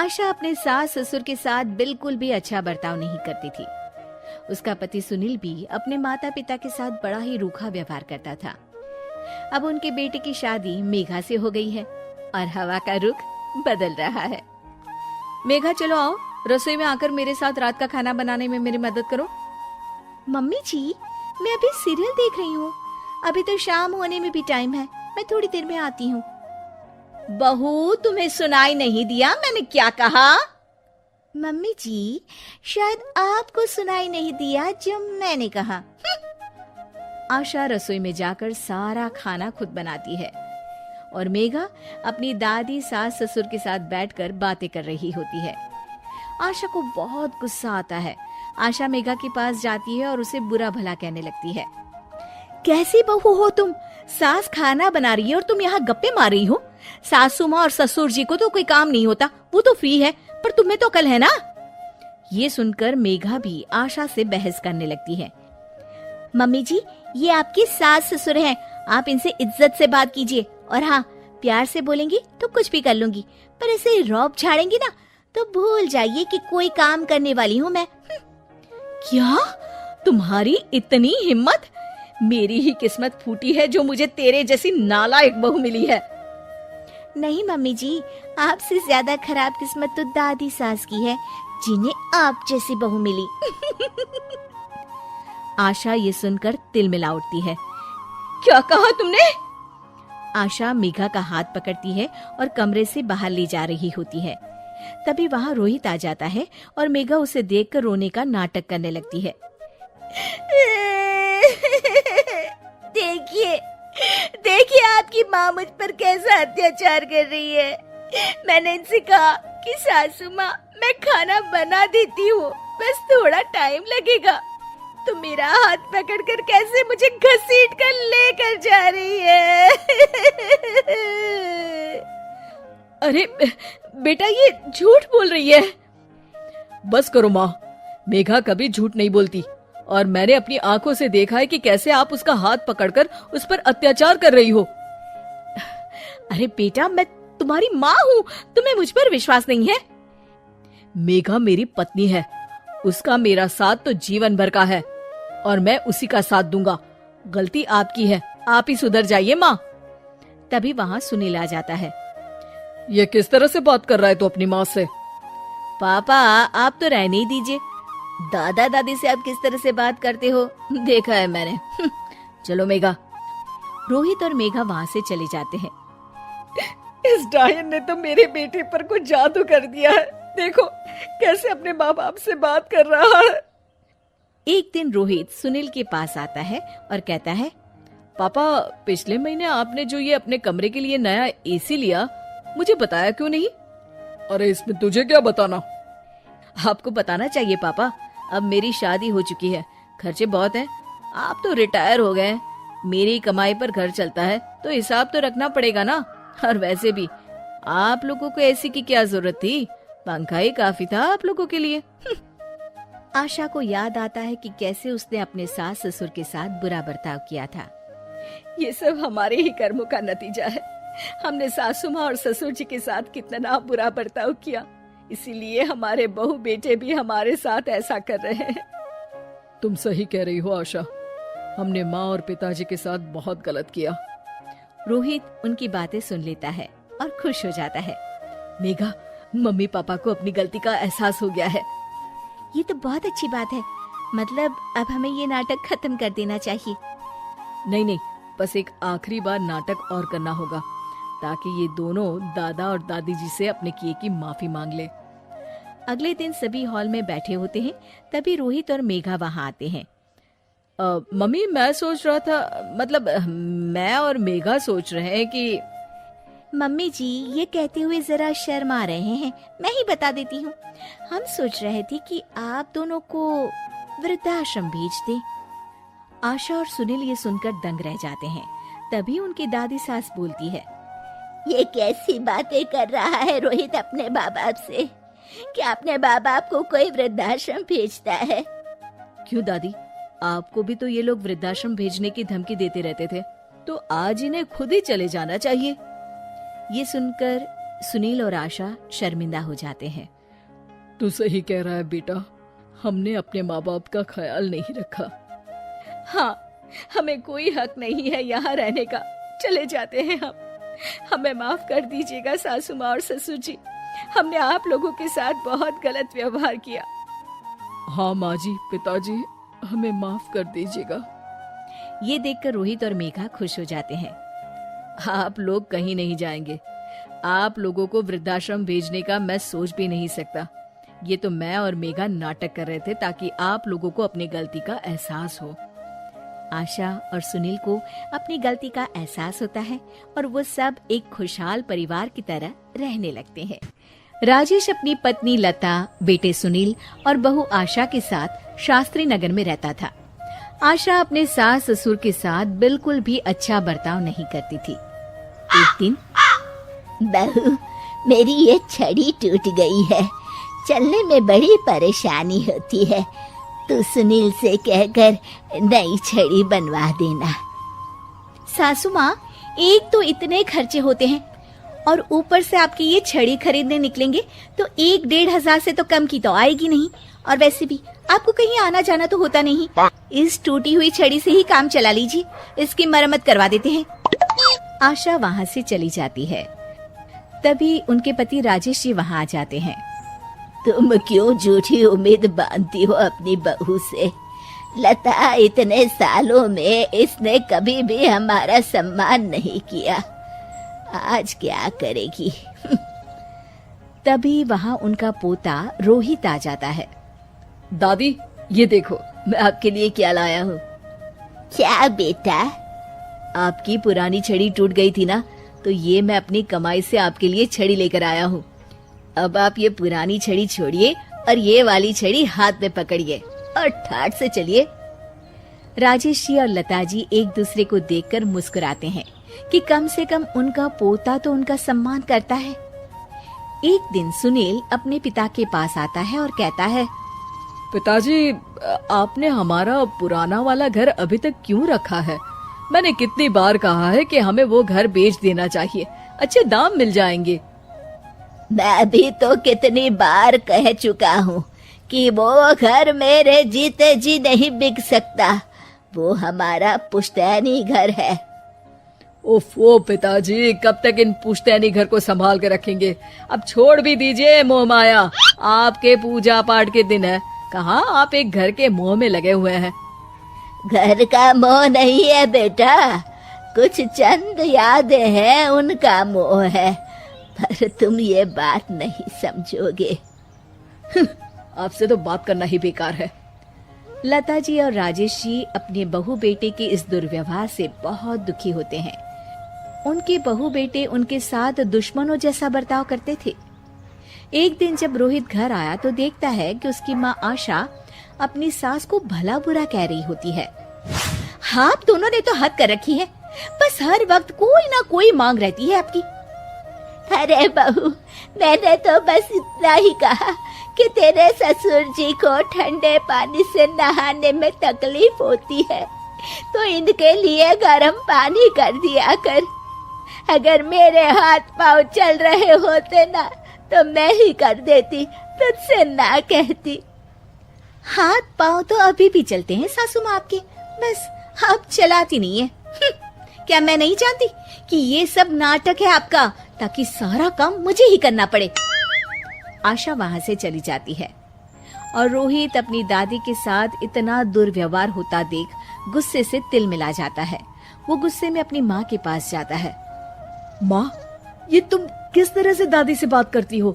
आशा अपने सास ससुर के साथ बिल्कुल भी अच्छा बर्ताव नहीं करती थी। उसका पति सुनील भी अपने माता पिता के साथ बड़ा ही रूखा व्यवहार करता था। अब उनके बेटे की शादी मेघा से हो गई है और हवा का रुख बदल रहा है। मेघा, चलो आओ, रसोई में आकर मेरे साथ रात का खाना बनाने में मेरी मदद करो। मम्मी जी, मैं अभी सीरियल देख रही हूँ। अभी तो शाम होने में भी टाइम है, मैं थोड़ी देर में आती हूँ। बहू, तुम्हें सुनाई नहीं दिया मैंने क्या कहा? मम्मी जी, शायद आपको सुनाई नहीं दिया जो मैंने कहा। आशा रसोई में जाकर सारा खाना खुद बनाती है और मेघा अपनी दादी सास ससुर के साथ बैठकर बातें कर रही होती है। आशा को बहुत गुस्सा आता है। आशा मेघा के पास जाती है और उसे बुरा भला कहने लगती है। कैसी बहू हो तुम? सास खाना बना रही है और तुम यहाँ गप्पे मार रही हो। सासू माँ और ससुर जी को तो कोई काम नहीं होता, वो तो फ्री है, पर तुम्हें तो अकल है ना। ये सुनकर मेघा भी आशा से बहस करने लगती है। मम्मी जी, ये आपकी सास ससुर हैं, आप इनसे इज्जत से बात कीजिए। और हाँ, प्यार से बोलेंगी तो कुछ भी कर लूंगी, पर ऐसे रौब झाड़ेंगी ना तो भूल जाइए कि कोई काम करने वाली हूँ मैं। क्या? तुम्हारी इतनी हिम्मत? मेरी ही किस्मत फूटी है जो मुझे तेरे जैसी नालायक बहू मिली है। नहीं मम्मी जी, आपसे ज्यादा खराब किस्मत तो दादी सास की है, जिन्हें आप जैसी बहू मिली। आशा ये सुनकर तिलमिला उठती है। क्या कहा तुमने? आशा मेघा का हाथ पकड़ती है और कमरे से बाहर ले जा रही होती है। तभी वहाँ रोहित आ जाता है और मेघा उसे देखकर रोने का नाटक करने लगती है। देखिए, देखिए आपकी माँ मुझ पर कैसा अत्याचार कर रही है। मैंने इनसे कहा कि सासू माँ, मैं खाना बना देती हूँ, बस थोड़ा टाइम लगेगा, तो मेरा हाथ पकड़कर कैसे मुझे घसीट कर लेकर जा रही है। अरे बेटा, ये झूठ बोल रही है। बस करो माँ, मेघा कभी झूठ नहीं बोलती और मैंने अपनी आंखों से देखा है कि कैसे आप उसका हाथ पकड़कर उस पर अत्याचार कर रही हो। अरे बेटा, मैं तुम्हारी माँ हूँ, तुम्हें मुझ पर विश्वास नहीं है? मेघा मेरी पत्नी है, उसका मेरा साथ तो जीवन भर का है और मैं उसी का साथ दूंगा। गलती आपकी है, आप ही सुधर जाइए माँ। तभी वहाँ सुनील आ जाता है। ये किस तरह से बात कर रहा है तू अपनी माँ से? पापा, आप तो रहने ही दीजिए। दादा दादी से आप किस तरह से बात करते हो देखा है मैंने। चलो मेघा। रोहित और मेघा वहाँ से चले जाते हैं। इस डायन ने तो मेरे बेटे पर कुछ जादू कर दिया है, देखो कैसे अपने माँ बाप से बात कर रहा है। एक दिन रोहित सुनील के पास आता है और कहता है, पापा, पिछले महीने आपने जो ये अपने कमरे के लिए नया एसी लिया, मुझे बताया क्यों नहीं? अरे इसमें तुझे क्या बताना? आपको बताना चाहिए पापा, अब मेरी शादी हो चुकी है, खर्चे बहुत हैं, आप तो रिटायर हो गए, मेरी कमाई पर घर चलता है, तो हिसाब तो रखना पड़ेगा ना। और वैसे भी आप लोगों को एसी की क्या जरूरत थी, पंखा ही काफी था आप लोगों के लिए। आशा को याद आता है कि कैसे उसने अपने सास ससुर के साथ बुरा बर्ताव किया था। ये सब हमारे ही कर्मों का नतीजा है। हमने सासू माँ और ससुर जी के साथ कितना बुरा बर्ताव किया, इसीलिए हमारे बहू बेटे भी हमारे साथ ऐसा कर रहे हैं। तुम सही कह रही हो आशा, हमने माँ और पिताजी के साथ बहुत गलत किया। रोहित उनकी बातें सुन लेता है और खुश हो जाता है। मेघा, मम्मी पापा को अपनी गलती का एहसास हो गया है। ये तो बहुत अच्छी बात है, मतलब अब हमें ये नाटक खत्म कर देना चाहिए। नहीं, बस एक आखिरी बार नाटक और करना होगा, ताकि ये दोनों दादा और दादी जी से अपने किए की माफी मांग ले। अगले दिन सभी हॉल में बैठे होते हैं, तभी रोहित और मेघा वहाँ आते हैं। मम्मी, मैं सोच रहा था, मतलब मैं और मेघा सोच रहे हैं कि। मम्मी जी ये कहते हुए जरा शर्मा रहे हैं, मैं ही बता देती हूँ। हम सोच रहे थे कि आप दोनों को वृद्धाश्रम भेज दें। आशा और सुनील ये सुनकर दंग रह जाते हैं। तभी उनकी दादी सास बोलती है, ये कैसी बातें कर रहा है रोहित अपने माँ बाप से, कि अपने माँ बाप को कोई वृद्धाश्रम भेजता है। क्यों दादी, आपको भी तो ये लोग वृद्धाश्रम भेजने की धमकी देते रहते थे, तो आज इन्हें खुद ही चले जाना चाहिए। ये सुनकर सुनील और आशा शर्मिंदा हो जाते हैं। तू सही कह रहा है बेटा, हमने अपने माँ बाप का ख्याल नहीं रखा। हाँ, हमें कोई हक नहीं है यहाँ रहने का, चले जाते हैं हम। हमें माफ कर दीजिएगा सासू माँ और ससुर जी, हमने आप लोगों के साथ बहुत गलत व्यवहार किया। हाँ माँ जी, पिताजी, हमें माफ कर दीजिएगा। ये देखकर रोहित और मेघा खुश हो जाते हैं। आप लोग कहीं नहीं जाएंगे, आप लोगों को वृद्धाश्रम भेजने का मैं सोच भी नहीं सकता। ये तो मैं और मेघा नाटक कर रहे थे ताकि आप लोगों को अपनी गलती का एहसास हो। आशा और सुनील को अपनी गलती का एहसास होता है और वो सब एक खुशहाल परिवार की तरह रहने लगते हैं। राजेश अपनी पत्नी लता, बेटे सुनील और बहू आशा के साथ शास्त्री नगर में रहता था। आशा अपने सास ससुर के साथ बिल्कुल भी अच्छा बर्ताव नहीं करती थी। एक दिन, बहू, मेरी ये छड़ी टूट गई है, चलने में बड़ी परेशानी होती है, तू सुनील से कहकर नई छड़ी बनवा देना। सासू माँ, एक तो इतने खर्चे होते हैं और ऊपर से आपकी ये छड़ी खरीदने निकलेंगे तो 1-1.5 से तो कम की तो आएगी नहीं। और वैसे भी आपको कहीं आना जाना तो होता नहीं, इस टूटी हुई छड़ी से ही काम चला लीजिए, इसकी मरम्मत करवा देते हैं। आशा वहाँ से चली जाती है। तभी उनके पति राजेश जी वहाँ आ जाते हैं। तुम क्यों झूठी उम्मीद बांधती हो अपनी बहू से? लता, इतने सालों में इसने कभी भी हमारा सम्मान नहीं किया, आज क्या करेगी? तभी वहाँ उनका पोता रोहित आ जाता है। दादी, ये देखो मैं आपके लिए क्या लाया हूँ। क्या बेटा? आपकी पुरानी छड़ी टूट गई थी ना, तो ये मैं अपनी कमाई से आपके लिए छड़ी लेकर आया हूँ। अब आप ये पुरानी छड़ी छोड़िए और ये वाली छड़ी हाथ में पकड़िए और ठाठ से चलिए। राजेश जी और लता जी एक दूसरे को देखकर मुस्कुराते हैं कि कम से कम उनका पोता तो उनका सम्मान करता है। एक दिन सुनील अपने पिता के पास आता है और कहता है, पिताजी, आपने हमारा पुराना वाला घर अभी तक क्यों रखा है? मैंने कितनी बार कहा है कि हमें वो घर बेच देना चाहिए, अच्छे दाम मिल जाएंगे। मैं भी तो कितनी बार कह चुका हूँ कि वो घर मेरे जीते जी नहीं बिक सकता, वो हमारा पुश्तैनी घर है। ओफो पिताजी, कब तक इन पुश्तैनी घर को संभाल के रखेंगे? अब छोड़ भी दीजिए मोह माया, आपके पूजा पाठ के दिन है, कहाँ आप एक घर के मोह में लगे हुए हैं। घर का मोह नहीं है बेटा, कुछ चंद यादें हैं, उनका मोह है, पर तुम ये बात नहीं समझोगे। आपसे तो बात करना ही बेकार है। लता जी और राजेश जी अपने बहू बेटे के इस दुर्व्यवहार से बहुत दुखी होते हैं। उनके बहू बेटे उनके साथ दुश्मनों जैसा बर्ताव करते थे। एक दिन जब रोहित घर आया तो देखता है कि उसकी माँ आशा अपनी सास को भला बुरा कह रही होती है। हाँ, आप दोनों ने तो हद कर रखी है, बस हर वक्त कोई ना कोई मांग रहती है आपकी। अरे बहू, मैंने तो बस इतना ही कहा कि तेरे ससुर जी को ठंडे पानी से नहाने में तकलीफ होती है, तो इनके लिए गर्म पानी कर दिया कर। अगर मेरे हाथ पाँव चल रहे होते ना तो मैं ही कर देती, तुझसे ना कहती। हाथ पाँव तो अभी भी चलते हैं सासू माँ आपके, बस आप चलाती नहीं है। क्या मैं नहीं जानती कि ये सब नाटक है आपका, ताकि सारा काम मुझे ही करना पड़े। आशा वहाँ से चली जाती है और रोहित अपनी दादी के साथ इतना दुर्व्यवहार होता देख गुस्से से तिल मिला जाता है। वो गुस्से में अपनी माँ के पास जाता है। माँ, ये तुम किस तरह से दादी से बात करती हो?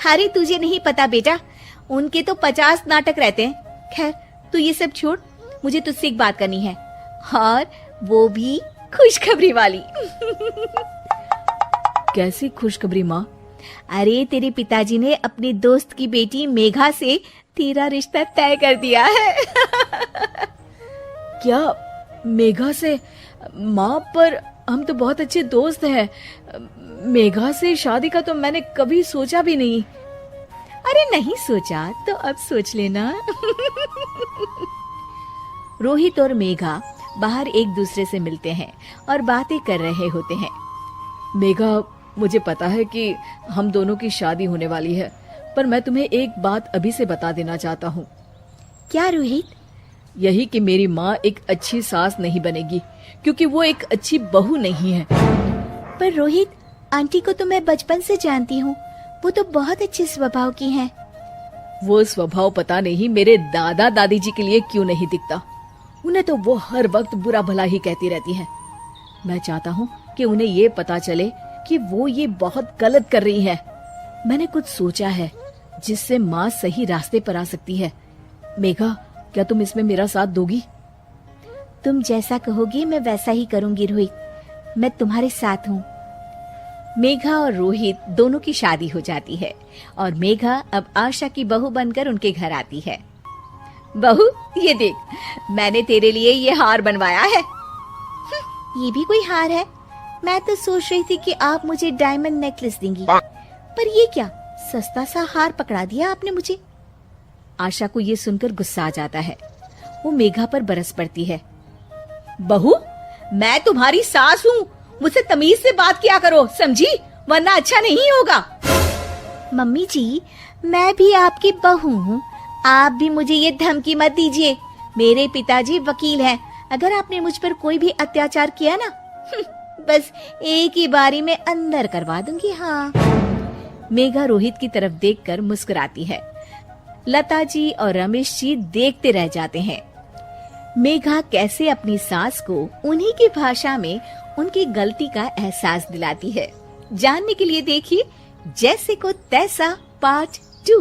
अरे तुझे नहीं पता बेटा, उनके तो 50 नाटक रहते हैं। खैर तू ये सब छोड़, मुझे तुझसे एक बात करनी है, और वो भी खुशखबरी वाली। कैसी खुशखबरी माँ? अरे तेरे पिताजी ने अपने दोस्त की बेटी मेघा से तेरा रिश्ता तय कर दिया है। क्या मेघा से? माँ, पर हम तो बहुत अच्छे दोस्त हैं। मेघा से शादी का तो मैंने कभी सोचा भी नहीं। अरे नहीं सोचा तो अब सोच लेना। रोहित और मेघा बाहर एक दूसरे से मिलते हैं और बातें कर रहे होते हैं। मेघा, मुझे पता है कि हम दोनों की शादी होने वाली है, पर मैं तुम्हें एक बात अभी से बता देना चाहता हूँ। क्या रोहित? यही कि मेरी माँ एक अच्छी सास नहीं बनेगी, क्योंकि वो एक अच्छी बहू नहीं है। पर रोहित, आंटी को तो मैं बचपन से जानती हूँ, वो तो बहुत अच्छे स्वभाव की हैं। वो स्वभाव पता नहीं मेरे दादा दादी जी के लिए क्यों नहीं दिखता। उन्हें तो वो हर वक्त बुरा भला ही कहती रहती हैं। मैं चाहता हूँ कि उन्हें ये पता चले कि वो ये बहुत गलत कर रही है। मैंने कुछ सोचा है जिससे माँ सही रास्ते पर आ सकती है। मेघा, क्या तुम इसमें मेरा साथ दोगी? तुम जैसा कहोगी मैं वैसा ही करूंगी रोहित, मैं तुम्हारे साथ हूँ। मेघा और रोहित दोनों की शादी हो जाती है और मेघा अब आशा की बहू बनकर उनके घर आती है। बहू, ये देख, मैंने तेरे लिए ये हार बनवाया है। ये भी कोई हार है? मैं तो सोच रही थी कि आप मुझे डायमंड नेकलेस देंगी, पर ये क्या सस्ता सा हार पकड़ा दिया आपने मुझे। आशा को ये सुनकर गुस्सा आ जाता है। वो मेघा पर बरस पड़ती है। बहू, मैं तुम्हारी सास हूँ, मुझसे तमीज से बात किया करो, समझी? वरना अच्छा नहीं होगा। मम्मी जी, मैं भी आपकी बहू हूँ, आप भी मुझे ये धमकी मत दीजिए। मेरे पिताजी वकील हैं, अगर आपने मुझ पर कोई भी अत्याचार किया ना, बस एक ही बारी में अंदर करवा दूंगी। हाँ। मेघा रोहित की तरफ देखकर मुस्कुराती है। लता जी और रमेश जी देखते रह जाते हैं। मेघा कैसे अपनी सास को उन्हीं की भाषा में उनकी गलती का एहसास दिलाती है। जानने के लिए देखिए जैसे को तैसा पार्ट 2।